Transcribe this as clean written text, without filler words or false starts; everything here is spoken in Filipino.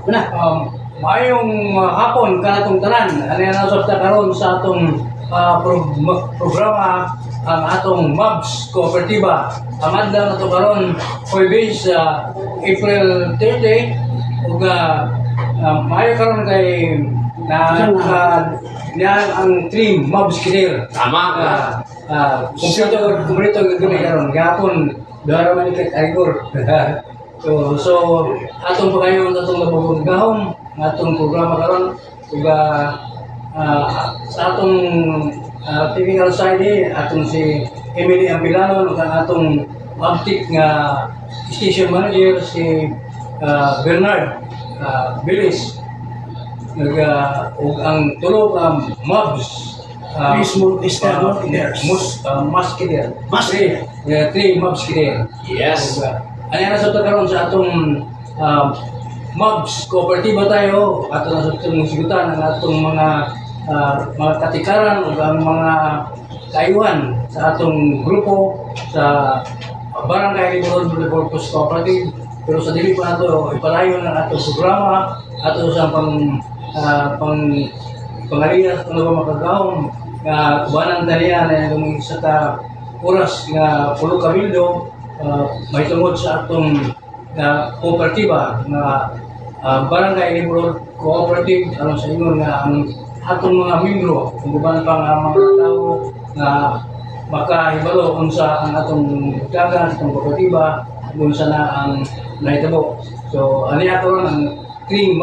Una. Mayong hapon kanatong tanan. Ano yan ang sabta karon sa atong programa ang atong MABS Kooperatiba. Ang adlaw na to karon Huwebes April 30 ug mayo karon kay na ang team MABS Kider. Tama. Kumpleto gagawin karon gapon dara man kay Igor. So atong pagayon atong nabubugahon atong programa karon ug sa atong technical side atong si Emily Ambilano ug atong optic nga station manager si Bernard Bilis ug ang tulo MABS Mismo Estado Leaders. MABS Kider. Kider. Three MABS Kider. Yes. Ayan na sa karon sa atong MABS Kooperatiba tayo ato na sa atong sigutan ang atong mga katikaran ug ang mga kayuhan sa atong grupo sa Barangay Liburon Multipurpose Cooperative. Pero sa dili pa nato ipalayon ang atong programa ato sa pangalinas kung ano makagahom nga kubanan taniya na yung isa ka oras nga pulo ka mildo may tungod sa atong kooperatiba nga Barangay Liburon Cooperative aron sa ingon nga ang atong mga membro kung uban pa nga mga tao nga makahibalo kung sa ang atong dagan atong kooperatiba kung sa na ang nahitabo. So ani ato ang team